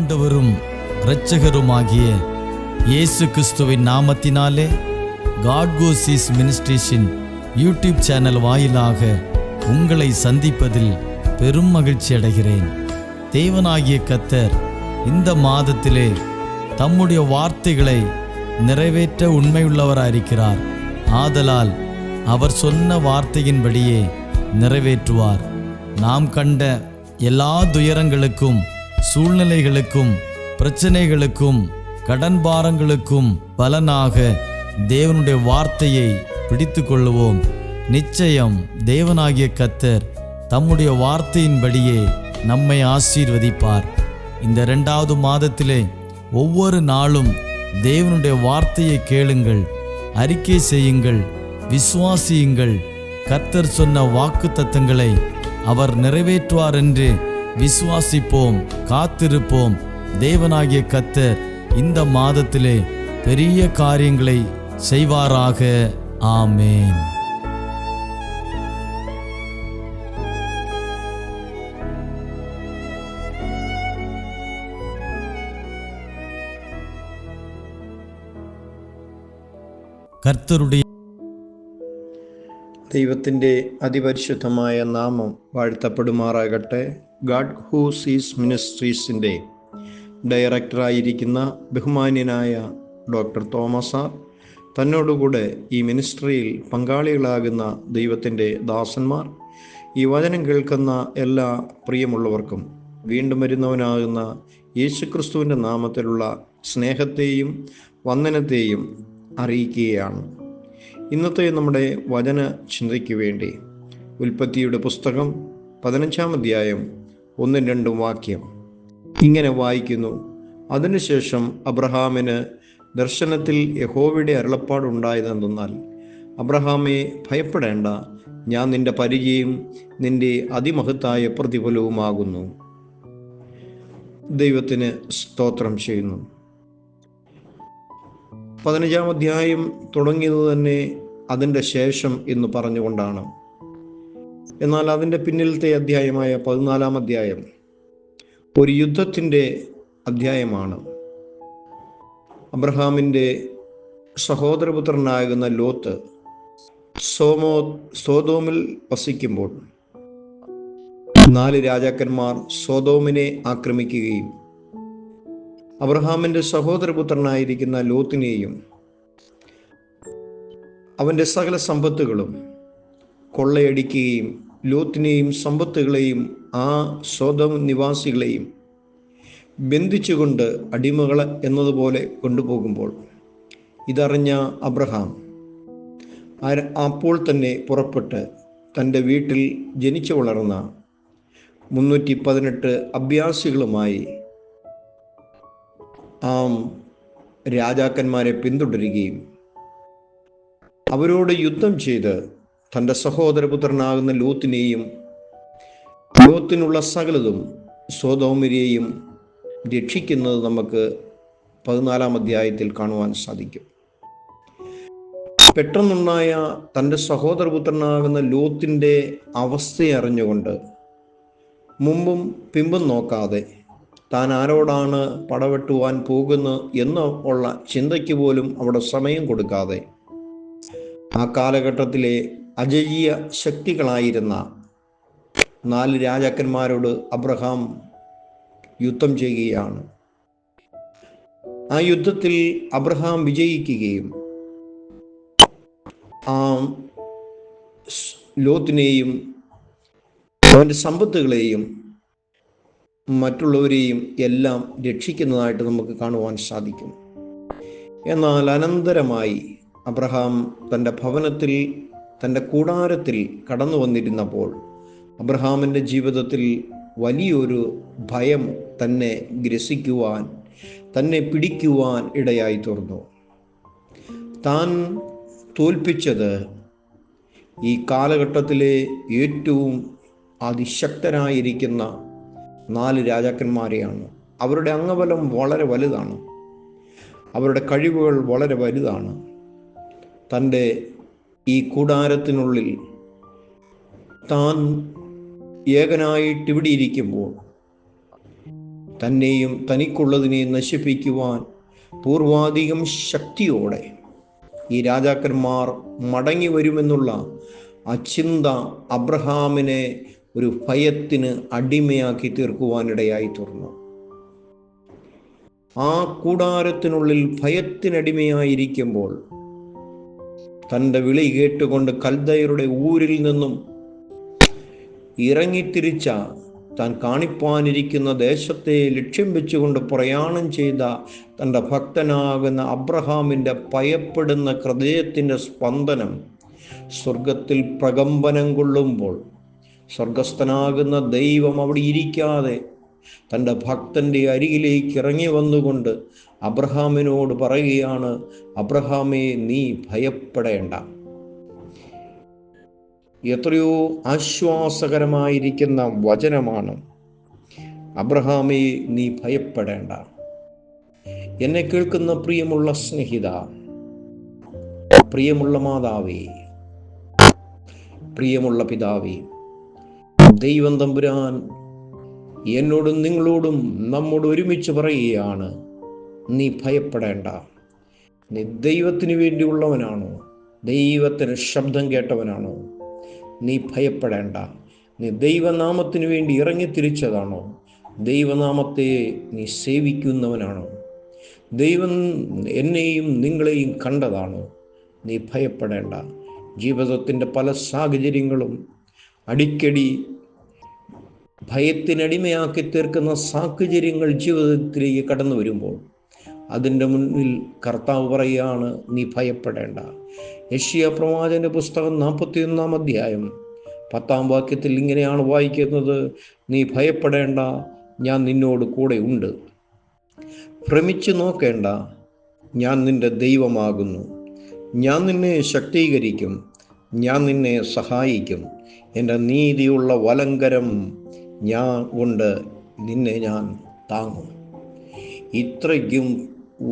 ஆண்டவரும் இரட்சகருமாகிய இயேசு கிறிஸ்துவின் நாமத்தினாலே காட் கோஸ் ஈஸ் மினிஸ்ட்ரீஸின் யூடியூப் சேனல் வாயிலாக உங்களை சந்திப்பதில் பெரும் மகிழ்ச்சி அடைகிறேன். தேவனாகிய கர்த்தர் இந்த மாதத்திலே தம்முடைய வார்த்தைகளை நிறைவேற்ற உண்மையுள்ளவராயிருக்கிறார். ஆதலால் அவர் சொன்ன வார்த்தையின்படியே நிறைவேற்றுவார். நாம் கண்ட எல்லா துயரங்களுக்கும், சூழ்நிலைகளுக்கும், பிரச்சனைகளுக்கும், கடன் பாரங்களுக்கும் பலனாக தேவனுடைய வார்த்தையை பிடித்து கொள்ளுவோம். நிச்சயம் தேவனாகிய கர்த்தர் தம்முடைய வார்த்தையின்படியே நம்மை ஆசீர்வதிப்பார். இந்த 2வது மாதத்திலே ஒவ்வொரு நாளும் தேவனுடைய வார்த்தையை கேளுங்கள், அறிக்கை செய்யுங்கள், விசுவாசியுங்கள். கர்த்தர் சொன்ன வாக்குத்தத்தங்களை அவர் நிறைவேற்றுவார் என்று விசுவாசிப்போம், காத்திருப்போம். தேவனாகிய கர்த்தர் இந்த மாதத்திலே பெரிய காரியங்களை செய்வாராக. ஆமேன். കർത്തരുടെ ദൈവത്തിൻ്റെ അതിപരിശുദ്ധമായ നാമം വാഴ്ത്തപ്പെടുമാറാകട്ടെ. ഗാഡ് ഹൂസ് ഈസ് മിനിസ്ട്രീസിൻ്റെ ഡയറക്ടറായിരിക്കുന്ന ബഹുമാന്യനായ ഡോക്ടർ തോമസ് ആർ, തന്നോടുകൂടെ ഈ മിനിസ്ട്രിയിൽ പങ്കാളികളാകുന്ന ദൈവത്തിൻ്റെ ദാസന്മാർ, ഈ വചനം കേൾക്കുന്ന എല്ലാ പ്രിയമുള്ളവർക്കും വീണ്ടും വരുന്നവനാകുന്ന യേശുക്രിസ്തുവിൻ്റെ നാമത്തിലുള്ള സ്നേഹത്തെയും വന്ദനത്തെയും അറിയിക്കുകയാണ്. ഇന്നത്തെ നമ്മുടെ വചന ചിന്തയ്ക്ക് വേണ്ടി ഉൽപ്പത്തിയുടെ പുസ്തകം 15-ാം അധ്യായം 1-2 വാക്യം ഇങ്ങനെ വായിക്കുന്നു. അതിനുശേഷം അബ്രഹാമിന് ദർശനത്തിൽ യഹോവയുടെ അരുളപ്പാടുണ്ടായതെന്തെന്നാൽ, അബ്രഹാമേ, ഭയപ്പെടേണ്ട, ഞാൻ നിന്റെ പരിചയം നിന്റെ അതിമഹത്തായ പ്രതിഫലവുമാകുന്നു. ദൈവത്തിന് സ്തോത്രം ചെയ്യുന്നു. 15-ാം അധ്യായം തുടങ്ങിയത് തന്നെ അതിൻ്റെ ശേഷം എന്ന് പറഞ്ഞുകൊണ്ടാണ്. എന്നാൽ അതിൻ്റെ പിന്നിലത്തെ അധ്യായമായ 14-ാം അധ്യായം ഒരു യുദ്ധത്തിൻ്റെ അധ്യായമാണ്. അബ്രഹാമിൻ്റെ സഹോദരപുത്രനാകുന്ന ലോത്ത് സോദോമിൽ വസിക്കുമ്പോൾ 4 രാജാക്കന്മാർ സോദോമിനെ ആക്രമിക്കുകയും അബ്രഹാമിൻ്റെ സഹോദരപുത്രനായിരിക്കുന്ന ലോത്തിനെയും അവൻ്റെ സകല സമ്പത്തുകളും കൊള്ളയടിക്കുകയും ലോത്തിനെയും സമ്പത്തുകളെയും ആ സോദോം നിവാസികളെയും ബന്ധിച്ചുകൊണ്ട് അടിമകൾ എന്നതുപോലെ കൊണ്ടുപോകുമ്പോൾ ഇതറിഞ്ഞ അബ്രഹാം അപ്പോൾ തന്നെ പുറപ്പെട്ട് തൻ്റെ വീട്ടിൽ ജനിച്ചു വളർന്ന 318 അഭ്യാസികളുമായി ആ രാജാക്കന്മാരെ പിന്തുടരുകയും അവരോട് യുദ്ധം ചെയ്ത് തൻ്റെ സഹോദരപുത്രനാകുന്ന ലോത്തിനെയും ലോത്തിനുള്ള സകലതും സോദോമിനെയും രക്ഷിക്കുന്നത് നമുക്ക് 14-ാം അധ്യായത്തിൽ കാണുവാൻ സാധിക്കും. പെട്ടെന്നുണ്ടായ തൻ്റെ സഹോദരപുത്രനാകുന്ന ലോത്തിൻ്റെ അവസ്ഥയെ അറിഞ്ഞുകൊണ്ട് മുമ്പും പിമ്പും നോക്കാതെ താൻ ആരോടാണ് പടവെട്ടുവാൻ പോകുന്നത് എന്നുള്ള ചിന്തയ്ക്ക് പോലും അവിടെ സമയം കൊടുക്കാതെ ആ കാലഘട്ടത്തിലെ അജയ്യ ശക്തികളായിരുന്ന 4 രാജാക്കന്മാരോട് അബ്രഹാം യുദ്ധം ചെയ്യുകയാണ്. ആ യുദ്ധത്തിൽ അബ്രഹാം വിജയിക്കുകയും ആ ലോത്തിനെയും അവൻ്റെ സമ്പത്തുകളെയും മറ്റുള്ളവരെയും എല്ലാം രക്ഷിക്കുന്നതായിട്ട് നമുക്ക് കാണുവാൻ സാധിക്കും. എന്നാൽ അനന്തരമായി അബ്രഹാം തൻ്റെ ഭവനത്തിൽ, തൻ്റെ കൂടാരത്തിൽ കടന്നു വന്നിരുന്നപ്പോൾ അബ്രഹാമിൻ്റെ ജീവിതത്തിൽ വലിയൊരു ഭയം തന്നെ ഗ്രസിക്കുവാൻ, തന്നെ പിടിക്കുവാൻ ഇടയായി തീർന്നു. താൻ തോൽപ്പിച്ചത് ഈ കാലഘട്ടത്തിലെ ഏറ്റവും അതിശക്തരായിരിക്കുന്ന 4 രാജാക്കന്മാരെയാണ്. അവരുടെ അംഗബലം വളരെ വലുതാണ്, അവരുടെ കഴിവുകൾ വളരെ വലുതാണ്. തൻ്റെ ഈ കൂടാരത്തിനുള്ളിൽ താൻ ഏകനായിട്ട് ഇവിടെ ഇരിക്കുമ്പോൾ തന്നെയും തനിക്കുള്ളതിനെയും നശിപ്പിക്കുവാൻ പൂർവാധികം ശക്തിയോടെ ഈ രാജാക്കന്മാർ മടങ്ങി വരുമെന്നുള്ള ആ ചിന്ത അബ്രഹാമിനെ ഒരു ഭയത്തിന് അടിമയാക്കി തീർക്കുവാനിടയായി തീർന്നു. ആ കൂടാരത്തിനുള്ളിൽ ഭയത്തിനടിമയായിരിക്കുമ്പോൾ തൻ്റെ വിളി കേട്ടുകൊണ്ട് കൽദയരുടെ ഊരിൽ നിന്നും ഇറങ്ങിത്തിരിച്ച താൻ കാണിപ്പാനിരിക്കുന്ന ദേശത്തെ ലക്ഷ്യം വെച്ചുകൊണ്ട് പ്രയാണം ചെയ്ത തൻ്റെ ഭക്തനാകുന്ന അബ്രഹാമിൻ്റെ ഭയപ്പെടുന്ന ഹൃദയത്തിൻ്റെ സ്പന്ദനം സ്വർഗത്തിൽ പ്രകമ്പനം കൊള്ളുമ്പോൾ സ്വർഗസ്ഥനാകുന്ന ദൈവം അവിടെ ഇരിക്കാതെ തൻ്റെ ഭക്തൻ്റെ അരികിലേക്ക് ഇറങ്ങി വന്നുകൊണ്ട് അബ്രഹാമിനോട് പറയുകയാണ്, അബ്രഹാമേ, നീ ഭയപ്പെടേണ്ട. എത്രയോ ആശ്വാസകരമായിരിക്കുന്ന വചനമാണ്. അബ്രഹാമേ, നീ ഭയപ്പെടേണ്ട. എന്നെ കേൾക്കുന്ന പ്രിയമുള്ള സ്നേഹിത, പ്രിയമുള്ള മാതാവേ, പ്രിയമുള്ള പിതാവേ, ദൈവം തമ്പുരാൻ എന്നോടും നിങ്ങളോടും നമ്മോട് ഒരുമിച്ച് പറയുകയാണ്, നീ ഭയപ്പെടേണ്ട. നീ ദൈവത്തിന് വേണ്ടിയുള്ളവനാണോ? ദൈവത്തിന് ശബ്ദം കേട്ടവനാണോ? നീ ഭയപ്പെടേണ്ട. നീ ദൈവനാമത്തിന് വേണ്ടി ഇറങ്ങിത്തിരിച്ചതാണോ? ദൈവനാമത്തെ നീ സേവിക്കുന്നവനാണോ? ദൈവം എന്നെയും നിങ്ങളെയും കണ്ടതാണോ? നീ ഭയപ്പെടേണ്ട. ജീവിതത്തിൻ്റെ പല സാഹചര്യങ്ങളും അടിക്കടി ഭയത്തിനടിമയാക്കി തീർക്കുന്ന സാഹചര്യങ്ങൾ ജീവിതത്തിലേക്ക് കടന്നു വരുമ്പോൾ അതിൻ്റെ മുന്നിൽ കർത്താവ് പറയുകയാണ്, നീ ഭയപ്പെടേണ്ട. യെശയ്യാ പ്രവാചകന്റെ പുസ്തകം 41 അധ്യായം 10 വാക്യത്തിൽ ഇങ്ങനെയാണ് വായിക്കുന്നത്, നീ ഭയപ്പെടേണ്ട, ഞാൻ നിന്നോട് കൂടെ ഉണ്ട്. ഭ്രമിച്ചു നോക്കേണ്ട, ഞാൻ നിന്റെ ദൈവമാകുന്നു. ഞാൻ നിന്നെ ശക്തീകരിക്കും, ഞാൻ നിന്നെ സഹായിക്കും. എൻ്റെ നീതിയുള്ള വലങ്കരം ഞാൻ കൊണ്ട് നിന്നെ ഞാൻ താങ്ങും. ഇത്രയ്ക്കും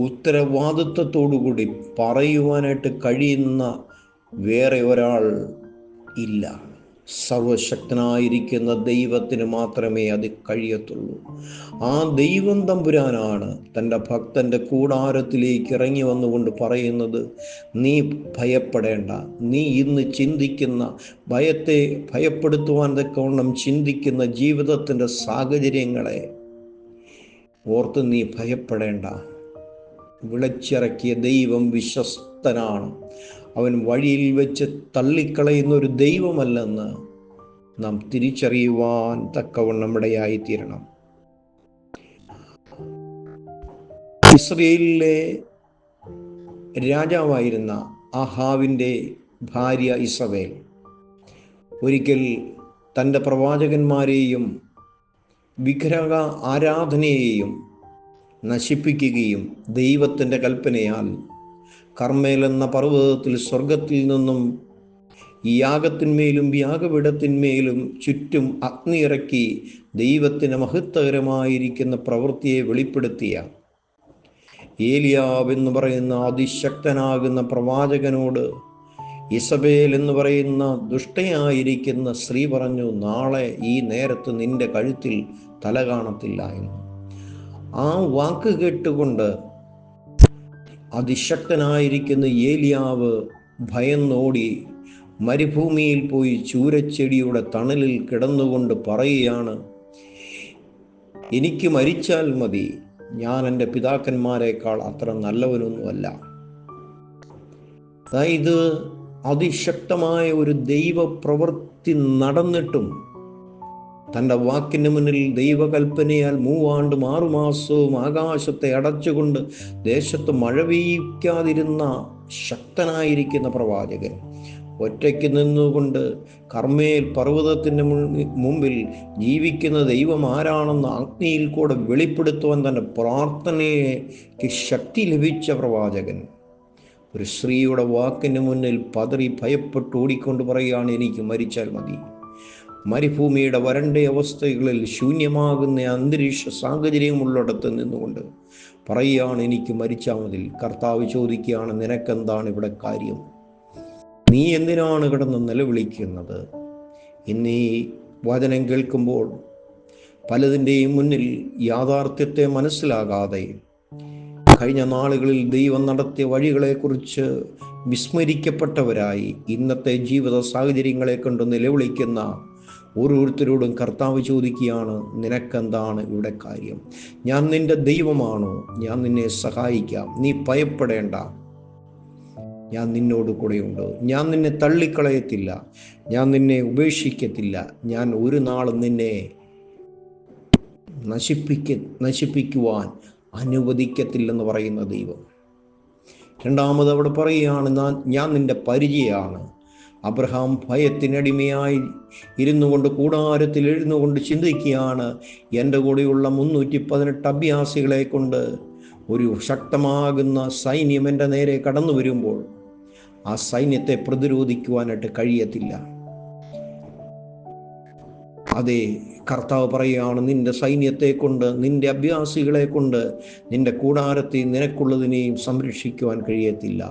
ഉത്തരവാദിത്വത്തോടുകൂടി പറയുവാനായിട്ട് കഴിയുന്ന വേറെ ഒരാൾ ഇല്ല. സർവശക്തനായിരിക്കുന്ന ദൈവത്തിന് മാത്രമേ അത് കഴിയത്തുള്ളൂ. ആ ദൈവം തമ്പുരാനാണ് തൻ്റെ ഭക്തൻ്റെ കൂടാരത്തിലേക്ക് ഇറങ്ങി വന്നുകൊണ്ട് പറയുന്നത്, നീ ഭയപ്പെടേണ്ട. നീ ഇന്ന് ചിന്തിക്കുന്ന ഭയത്തെ ഭയപ്പെടുത്തുവാൻ തക്കവണ്ണം ചിന്തിക്കുന്ന ജീവിതത്തിൻ്റെ സാഹചര്യങ്ങളെ ഓർത്ത് നീ ഭയപ്പെടേണ്ട. വിളിച്ചിറക്കിയ ദൈവം വിശ്വസ്തനാണ്. അവൻ വഴിയിൽ വെച്ച് തള്ളിക്കളയുന്ന ഒരു ദൈവമല്ലെന്ന് നാം തിരിച്ചറിയുവാൻ തക്കവണ്ണം ഇടയായിത്തീരണം. ഇസ്രയേലിലെ രാജാവായിരുന്ന ആഹാവിൻ്റെ ഭാര്യ ഇസബേൽ ഒരിക്കൽ തൻ്റെ പ്രവാചകന്മാരെയും വിഗ്രഹ ആരാധനയെയും നശിപ്പിക്കുകയും ദൈവത്തിൻ്റെ കൽപ്പനയാൽ കർമ്മേൽ എന്ന പർവ്വതത്തിൽ സ്വർഗത്തിൽ നിന്നും യാഗത്തിന്മേലും യാഗപീഠത്തിന്മേലും ചുറ്റും അഗ്നി ഇറക്കി ദൈവത്തിന് മഹത്വകരമായിരിക്കുന്ന പ്രവൃത്തിയെ വെളിപ്പെടുത്തിയ ഏലിയാവ് എന്ന് പറയുന്ന അതിശക്തനാകുന്ന പ്രവാചകനോട് ഇസബേൽ എന്ന് പറയുന്ന ദുഷ്ടയായിരിക്കുന്ന സ്ത്രീ പറഞ്ഞു, നാളെ ഈ നേരത്ത് നിന്റെ കഴുത്തിൽ തല കാണത്തില്ല എന്ന്. ആ വാക്ക് കേട്ടുകൊണ്ട് അതിശക്തനായിരിക്കുന്ന ഏലിയാവ് ഭയന്നോടി മരുഭൂമിയിൽ പോയി ചൂരച്ചെടിയുടെ തണലിൽ കിടന്നുകൊണ്ട് പറയുകയാണ്, എനിക്ക് മരിച്ചാൽ മതി, ഞാൻ എൻ്റെ പിതാക്കന്മാരെക്കാൾ അത്ര നല്ലവനൊന്നുമല്ല. അതായത് അതിശക്തമായ ഒരു ദൈവപ്രവൃത്തി നടന്നിട്ടും തൻ്റെ വാക്കിന് മുന്നിൽ ദൈവകൽപ്പനയാൽ 3 ആണ്ടും 6 മാസവും ആകാശത്തെ അടച്ചുകൊണ്ട് ദേശത്ത് മഴ പെയ്യിക്കാതിരുന്ന ശക്തനായിരിക്കുന്ന പ്രവാചകൻ ഒറ്റയ്ക്ക് നിന്നുകൊണ്ട് കർമ്മേൽ പർവ്വതത്തിൻ്റെ മുമ്പിൽ ജീവിക്കുന്ന ദൈവം ആരാണെന്ന് അഗ്നിയിൽ കൂടെ വെളിപ്പെടുത്തുവാൻ തൻ്റെ പ്രാർത്ഥനയ്ക്ക് ശക്തി ലഭിച്ച പ്രവാചകൻ ഒരു സ്ത്രീയുടെ വാക്കിന് മുന്നിൽ പതറി ഭയപ്പെട്ട് ഓടിക്കൊണ്ട് പറയുകയാണ്, എനിക്ക് മരിച്ചാൽ മതി. മരുഭൂമിയുടെ വരണ്ട അവസ്ഥകളിൽ ശൂന്യമാകുന്ന അന്തരീക്ഷ സാഹചര്യമുള്ളിടത്ത് നിന്നുകൊണ്ട് പറയുകയാണ്, എനിക്ക് മരിച്ചാൽ മതി. കർത്താവ് ചോദിക്കുകയാണ്, നിനക്കെന്താണ് ഇവിടെ കാര്യം? നീ എന്തിനാണ് കിടന്ന് നിലവിളിക്കുന്നത്? ഇന്നീ വചനം കേൾക്കുമ്പോൾ പലതിൻ്റെയും മുന്നിൽ യാഥാർത്ഥ്യത്തെ മനസ്സിലാകാതെ കഴിഞ്ഞ നാളുകളിൽ ദൈവം നടത്തിയ വഴികളെക്കുറിച്ച് വിസ്മരിക്കപ്പെട്ടവരായി ഇന്നത്തെ ജീവിത സാഹചര്യങ്ങളെ കൊണ്ട് നിലവിളിക്കുന്ന ഓരോരുത്തരോടും കർത്താവ് ചോദിക്കുകയാണ്, നിനക്കെന്താണ് ഇവിടെ കാര്യം? ഞാൻ നിന്റെ ദൈവമാണോ? ഞാൻ നിന്നെ സഹായിക്കാം, നീ ഭയപ്പെടേണ്ട, ഞാൻ നിന്നോട് കൂടെയുണ്ട്, ഞാൻ നിന്നെ തള്ളിക്കളയത്തില്ല, ഞാൻ നിന്നെ ഉപേക്ഷിക്കത്തില്ല, ഞാൻ ഒരു നാളും നിന്നെ നശിപ്പിക്കുവാൻ അനുവദിക്കത്തില്ലെന്ന് പറയുന്ന ദൈവം. രണ്ടാമത് അവിടെ പറയുകയാണ്, ഞാൻ നിന്റെ പരിചയമാണ്. അബ്രഹാം ഭയത്തിനടിമയായി ഇരുന്നു കൊണ്ട് കൂടാരത്തിൽ എഴുന്നുകൊണ്ട് ചിന്തിക്കുകയാണ്, എൻ്റെ കൂടെയുള്ള 318 അഭ്യാസികളെ കൊണ്ട് ഒരു ശക്തമാകുന്ന സൈന്യം എൻ്റെ നേരെ കടന്നു വരുമ്പോൾ ആ സൈന്യത്തെ പ്രതിരോധിക്കുവാനായിട്ട് കഴിയത്തില്ല. അതെ, കർത്താവ് പറയുകയാണ്, നിന്റെ സൈന്യത്തെ കൊണ്ട്, നിന്റെ അഭ്യാസികളെ കൊണ്ട് നിന്റെ കൂടാരത്തെ നിനക്കുള്ളതിനെയും സംരക്ഷിക്കുവാൻ കഴിയത്തില്ല.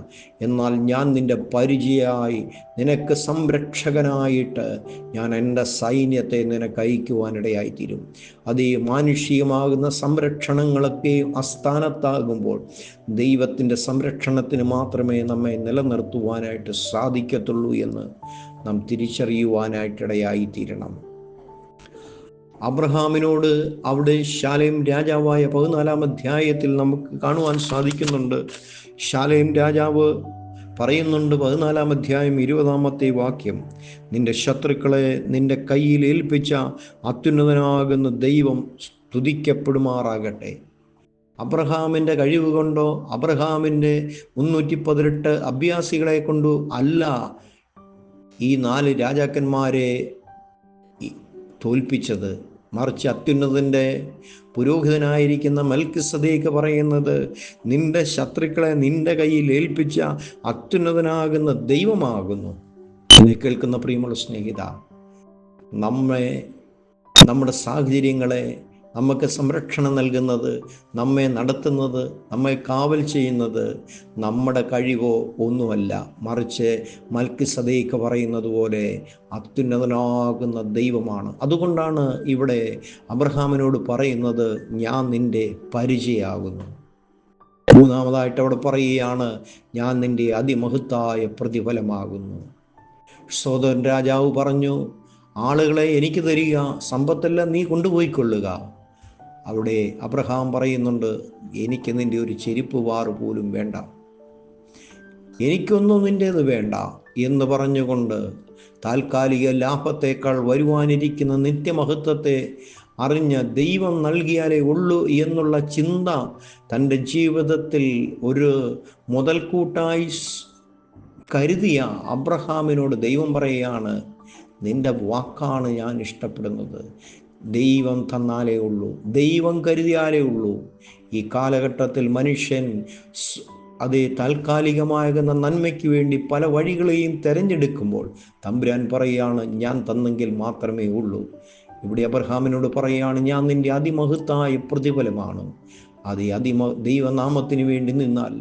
എന്നാൽ ഞാൻ നിന്റെ പരിചയമായി, നിനക്ക് സംരക്ഷകനായിട്ട് ഞാൻ എൻ്റെ സൈന്യത്തെ നിനക്ക് അയക്കുവാനിടയായിത്തീരും. അതേ, മാനുഷികമാകുന്ന സംരക്ഷണങ്ങളൊക്കെ അസ്ഥാനത്താകുമ്പോൾ ദൈവത്തിൻ്റെ സംരക്ഷണത്തിന് മാത്രമേ നമ്മെ നിലനിർത്തുവാനായിട്ട് സാധിക്കത്തുള്ളൂ എന്ന് നാം തിരിച്ചറിയുവാനായിട്ടിടയായിത്തീരണം. അബ്രഹാമിനോട് അവിടെ ശാലേം രാജാവായ 14-ാം അധ്യായത്തിൽ നമുക്ക് കാണുവാൻ സാധിക്കുന്നുണ്ട്. ശാലേം രാജാവ് പറയുന്നുണ്ട്, 14-ാം അധ്യായം 20-ാമത്തെ വാക്യം, നിന്റെ ശത്രുക്കളെ നിന്റെ കയ്യിൽ ഏൽപ്പിച്ച അത്യുന്നതനാകുന്ന ദൈവം സ്തുതിക്കപ്പെടുമാറാകട്ടെ. അബ്രഹാമിൻ്റെ കഴിവ് കൊണ്ടോ അബ്രഹാമിൻ്റെ 318 അഭ്യാസികളെ കൊണ്ടോ അല്ല ഈ 4 രാജാക്കന്മാരെ തോൽപ്പിച്ചത്. മറിച്ച് അത്യുന്നതൻ്റെ പുരോഹിതനായിരിക്കുന്ന മൽക്കിസദേക്ക് പറയുന്നത്, നിന്റെ ശത്രുക്കളെ നിന്റെ കയ്യിൽ ഏൽപ്പിച്ച അത്യുന്നതനാകുന്ന ദൈവമാകുന്നു. കേൾക്കുന്ന പ്രിയമുള്ള സ്നേഹിത, നമ്മുടെ സാഹചര്യങ്ങളെ നമുക്ക് സംരക്ഷണം നൽകുന്നത്, നമ്മെ നടത്തുന്നത്, നമ്മെ കാവൽ ചെയ്യുന്നത് നമ്മുടെ കഴിവോ ഒന്നുമല്ല, മറിച്ച് മൽക്കിസദേക്ക് പറയുന്നത് പോലെ അത്യുന്നതനാകുന്ന ദൈവമാണ്. അതുകൊണ്ടാണ് ഇവിടെ അബ്രഹാമിനോട് പറയുന്നത്, ഞാൻ നിന്റെ പരിചയമാകുന്നു. മൂന്നാമതായിട്ട് അവിടെ പറയുകയാണ്, ഞാൻ നിന്റെ അതിമഹത്തായ പ്രതിഫലമാകുന്നു. സോദോൻ രാജാവ് പറഞ്ഞു, ആളുകളെ എനിക്ക് തരിക, സമ്പത്തെല്ലാം നീ കൊണ്ടുപോയിക്കൊള്ളുക. അവിടെ അബ്രഹാം പറയുന്നുണ്ട്, എനിക്ക് നിൻ്റെ ഒരു ചെരുപ്പ് വാറ് പോലും വേണ്ട, എനിക്കൊന്നും നിൻ്റേത് വേണ്ട എന്ന് പറഞ്ഞുകൊണ്ട് താൽക്കാലിക ലാഭത്തേക്കാൾ വരുവാനിരിക്കുന്ന നിത്യമഹത്വത്തെ അറിഞ്ഞ ദൈവം നൽകിയാലേ ഉള്ളൂ എന്നുള്ള ചിന്ത തൻ്റെ ജീവിതത്തിൽ ഒരു മുതൽക്കൂട്ടായി കരുതിയ അബ്രഹാമിനോട് ദൈവം പറയുകയാണ്, നിന്റെ വാക്കാണ് ഞാൻ ഇഷ്ടപ്പെടുന്നത്. ദൈവം തന്നാലേ ഉള്ളൂ, ദൈവം കരുതിയാലേ ഉള്ളൂ. ഈ കാലഘട്ടത്തിൽ മനുഷ്യൻ അതേ താൽക്കാലികമാകുന്ന നന്മയ്ക്ക് വേണ്ടി പല വഴികളെയും തിരഞ്ഞെടുക്കുമ്പോൾ തമ്പുരാൻ പറയുകയാണ്, ഞാൻ തന്നെങ്കിൽ മാത്രമേ ഉള്ളൂ. ഇവിടെ അബ്രഹാമിനോട് പറയുകയാണ്, ഞാൻ നിൻ്റെ അതിമഹത്തായ പ്രതിഫലമാണ്. അത് ദൈവനാമത്തിന് വേണ്ടി നിന്നാൽ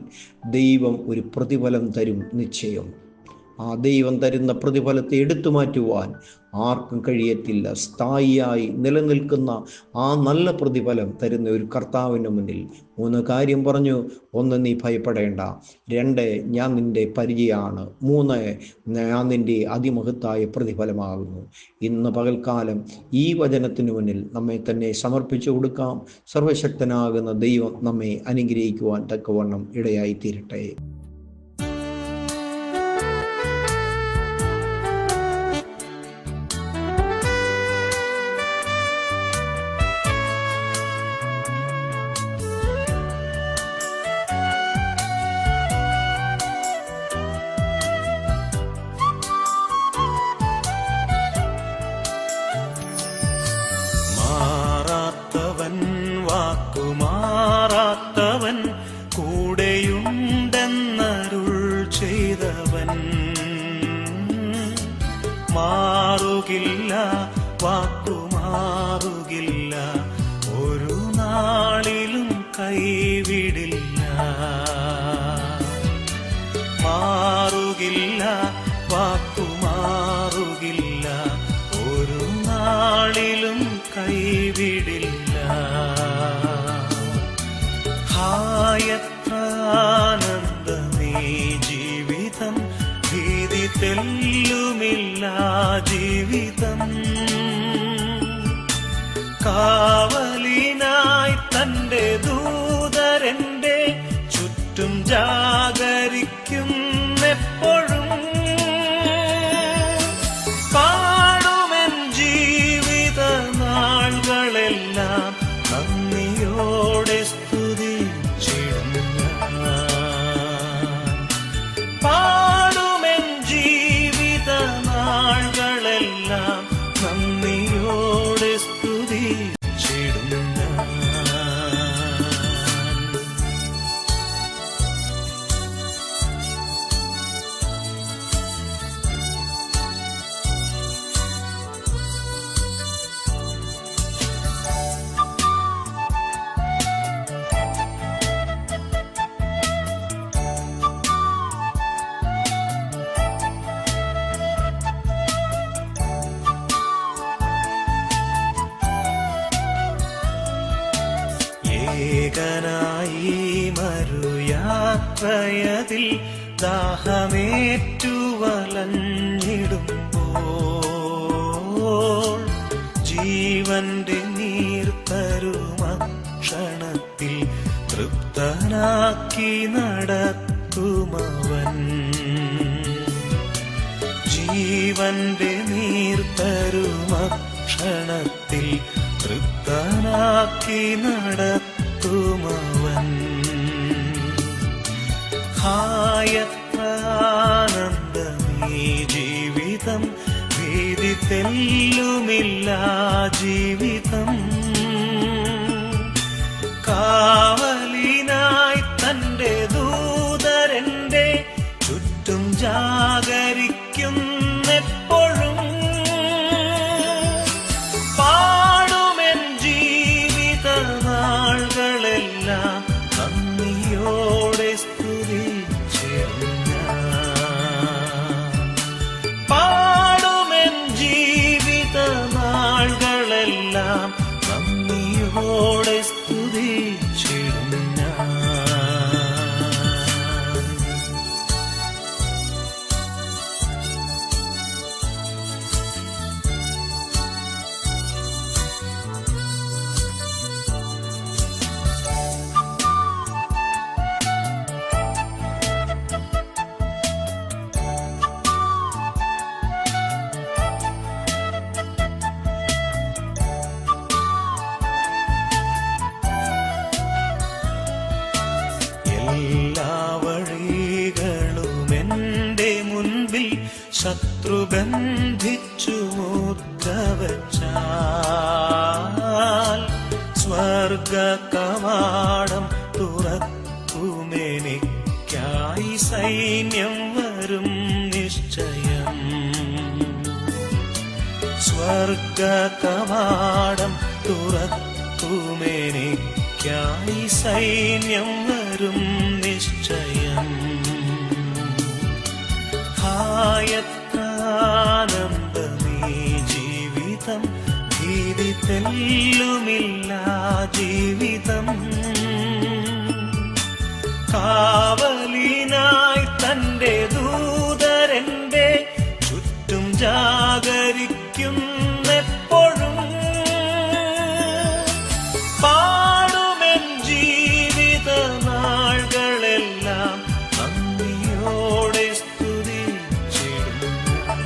ദൈവം ഒരു പ്രതിഫലം തരും നിശ്ചയം. ആ ദൈവം തരുന്ന പ്രതിഫലത്തെ എടുത്തു മാറ്റുവാൻ ആർക്കും കഴിയത്തില്ല. സ്ഥായിയായി നിലനിൽക്കുന്ന ആ നല്ല പ്രതിഫലം തരുന്ന ഒരു കർത്താവിൻ്റെ മുന്നിൽ 3 കാര്യം പറഞ്ഞു. 1, നീ ഭയപ്പെടേണ്ട. 2, ഞാൻ നിൻ്റെ പരിചയമാണ്. 3, ഞാൻ നിൻ്റെ അതിമഹത്തായ പ്രതിഫലമാകുന്നു. ഇന്ന് പകൽക്കാലം ഈ വചനത്തിനു മുന്നിൽ നമ്മെ തന്നെ സമർപ്പിച്ചു കൊടുക്കാം. സർവശക്തനാകുന്ന ദൈവം നമ്മെ അനുഗ്രഹിക്കുവാൻ തക്കവണ്ണം ഇടയായിത്തീരട്ടെ. വാക്കുമാറാത്തവൻ കൂടെയുണ്ടെന്നരുൾ ചെയ്തവൻ, മാറുകില്ല, വാക്കുമാറുകില്ല, ഒരു നാളിലും കൈവിടില്ല. മാറുകില്ല, വാക്കുമാറുകില്ല, ഒരു നാളിലും കൈവിടില്ല. ഹായത്ര ആനന്ദമേ ജീവിതം, ഭീതി തെല്ലുമില്ല ജീവിതം. കാവലിനായി തന്റെ ദൂതരെന്റെ ചുറ്റും ജാഗരിക്കുന്നെപ്പോഴും. പാടുമെൻ ജീവിത നാളുകളെല്ലാം നന്ദിയോടെ സ്തുതിച്ചിടും ഞാൻ. പാടുമെൻ ജീവിത നാളുകളെല്ലാം നന്ദിയോടെ സ്തുതിച്ചിടും ഞാൻ. ഏകനായി മറുയാത്രയതിൽ ദാഹമേറ്റു വലഞ്ഞിടുമ്പോൾ ജീവന്റെ നീർത്തരുമക്ഷണത്തിൽ തൃപ്തനാക്കി നടത്തുമവൻ. ജീവന്റെ നീർത്തരുമക്ഷണത്തിൽ തൃപ്തനാക്കി നടത്തുമവൻ. ഹായത്ര ആനന്ദമേ ജീവിതം, ഭീതി തെല്ലുമില്ല ജീവിതം. കാവലിനായി തന്റെ ദൂതരെന്റെ ചുറ്റും ജാഗരിക്കുന്നെപ്പോഴും. പാടുമെൻ ജീവിത നാളുകളെല്ലാം നന്ദിയോടെ സ്തുതിച്ചിടും ഞാൻ. പാടുമെൻ ജീവിത നാളുകളെല്ലാം നന്ദിയോടെ സ്തുതിച്ചിടും ഞാൻ. എല്ലാ വഴികളുമെന്റെ മുൻപിൽ ശത്രു ബന്ധിച്ചു മുദ്രവച്ചാൽ സ്വർഗ കവാടം തുറക്കുമെനിക്കായി സൈന്യം വരും നിശ്ചയം. സ്വർഗ കവാടം തുറക്കുമെനിക്കായി സൈന്യം വരും നിശ്ചയം. ഹായത്ര ആനന്ദമേ ജീവിതം, ഭീതി തെല്ലുമില്ല ജീവിതം. കാവലിനായി തന്റെ ദൂതരെന്റെ ചുറ്റും ജാഗരിക്കുന്നെപ്പോഴും. പാടുമെൻ ജീവിത നാളുകളെല്ലാം നന്ദിയോടെ സ്തുതിച്ചിടും ഞാൻ.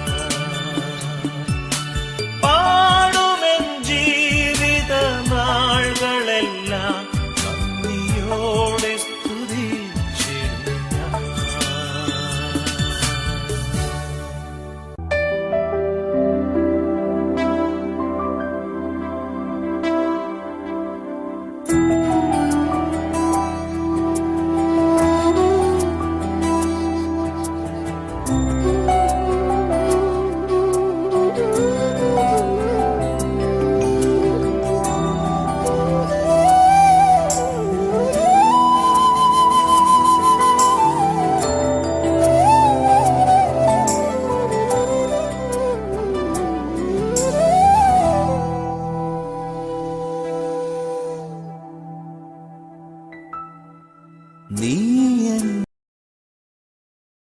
പാടുമെൻ ജീവിത നാളുകളെല്ലാം നന്ദിയോടെ സ്തുതിച്ചിടും ഞാൻ.